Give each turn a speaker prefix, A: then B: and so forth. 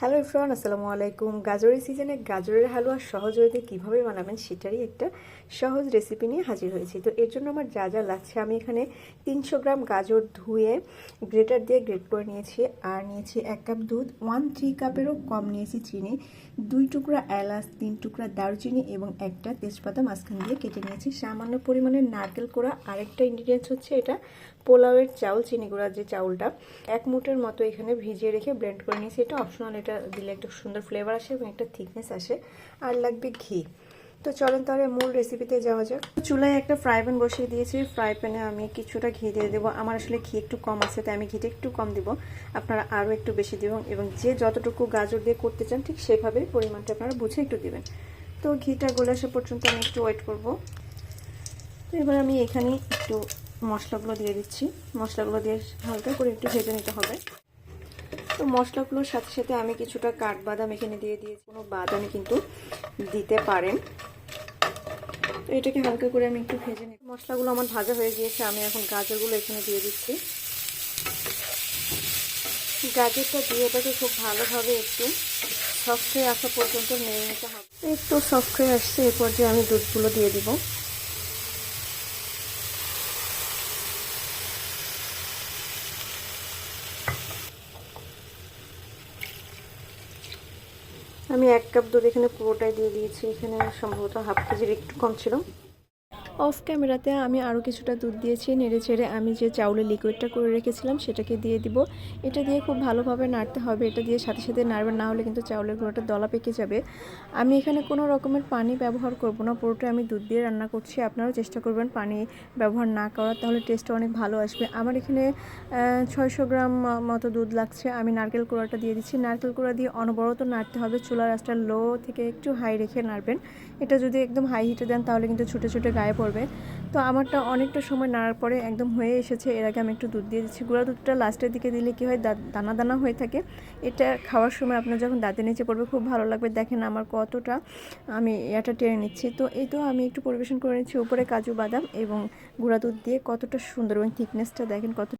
A: Hello everyone, আসসালামু আলাইকুম। গাজরের সিজনে গাজরের হালুয়া সহজভাবে কীভাবে বানাবেন সেটারই একটা সহজ রেসিপি নিয়ে হাজির হয়েছি। তো এর জন্য আমার যা যা লাগছে, আমি এখানে 300 গ্রাম গাজর ধুয়ে গ্রেটার দিয়ে গ্রেট করে নিয়েছি। আর নিয়েছি 1 কাপ দুধ, 1/3 কাপেরও কম নিয়েছি চিনি, 2 টুকরা এলাচ, 3 টুকরা দারুচিনি এবং একটা তেজপাতা মাঝখান দিয়ে কেটে নিয়েছি। সামান্য পরিমাণে নারকেল কোড়া। আরেকটা ইনগ্রিডিয়েন্টস হচ্ছে এটা পোলাওয়ের চাউল, চিনি গুঁড়া যে চাউলটা 1 মুঠের মতো এখানে ভিজিয়ে রেখে ব্লেন্ড করে নিয়েছি। এটা অপশনাল, এটা দিলে একটা সুন্দর ফ্লেভার আসে এবং একটা থিকনেস আসে। আর লাগবে ঘি। তো চলেন তাহলে মূল রেসিপিতে যাওয়া যাক। চুলায় একটা ফ্রাই প্যান বসিয়ে দিয়েছি। ফ্রাই প্যানে আমি কিছুটা ঘি দিয়ে দেবো। আমার আসলে ঘি একটু কম আছে, তাই আমি ঘিটা একটু কম দিব, আপনারা আরও একটু বেশি দেবেন এবং যে যতটুকু গাজর দিয়ে করতে চান ঠিক সেভাবে পরিমাণটা আপনারা বুঝে একটু দিবেন। তো ঘিটা গলে আসা পর্যন্ত আমি একটু ওয়েট করব। তো এবার আমি এখানে একটু মশলাগুলো দিয়ে দিচ্ছি। মশলাগুলো দিয়ে হালকা করে একটু ভেজে নিতে হবে। তো মশলাগুলোর সাথে সাথে আমি কিছুটা কাঠবাদাম এখানে দিয়ে দিয়েছি। কোনো বাদামই কিন্তু দিতে পারেন। তো এটাকে হালকা করে আমি একটু ভেজে নিই। মশলাগুলো আমার ভাজা হয়ে গিয়েছে। আমি এখন গাজরগুলো এখানে দিয়ে দিচ্ছি। গাজরটা দিয়ে এটাকে খুব ভালোভাবে একটু সফট হয়ে আসা পর্যন্ত নেড়ে নিতে হবে। একটু সফট হয়ে আসছে, এরপর যে আমি দুধগুলো দিয়ে দিব। আমি 1 কাপ দুধ এখানে পুরোটাই দিয়ে দিয়েছি। এখানে সম্ভবত হাফ কেজির একটু কম ছিল। অফ ক্যামেরাতে আমি আরও কিছুটা দুধ দিয়েছি। নেড়ে ছেড়ে আমি যে চাউলের লিকুইডটা করে রেখেছিলাম সেটাকে দিয়ে দিব। এটা দিয়ে খুব ভালোভাবে নাড়তে হবে। এটা দিয়ে সাথে সাথে নাড়বেন, না হলে কিন্তু চাউলের গুঁড়োটা দলা পেকে যাবে। আমি এখানে কোনো রকমের পানি ব্যবহার করব না, পুরোটা আমি দুধ দিয়ে রান্না করছি। আপনারাও চেষ্টা করবেন পানি ব্যবহার না করার, তাহলে টেস্টটা অনেক ভালো আসবে। আমার এখানে 600 গ্রাম মতো দুধ লাগছে। আমি নারকেল কোড়াটা দিয়ে দিচ্ছি। নারকেল কোড়া দিয়ে অনবরত নাড়তে হবে। চুলার আঁচটা লো থেকে একটু হাই রেখে নাড়বেন। এটা যদি একদম হাই হিটে দেন তাহলে কিন্তু ছুটে ছুটে গায়ে পড়বে। তো আমারটা অনেকটা সময় নাড়ার পরে একদম হয়ে এসেছে। এর আগে আমি একটু দুধ দিয়ে দিচ্ছি। গুঁড়া দুধটা লাস্টের দিকে দিলে কি হয়, দানা দানা হয়ে থাকে। এটা খাওয়ার সময় আপনার যখন দাঁতের নিচে পড়বে খুব ভালো লাগবে। দেখেন আমার কতটা আমি এটা টেনে নিচ্ছি। তো এই তো আমি একটু পরিবেশন করে নিচ্ছি উপরে কাজু বাদাম এবং গুঁড়া দুধ দিয়ে। কতটা সুন্দর এবং থিকনেসটা দেখেন কত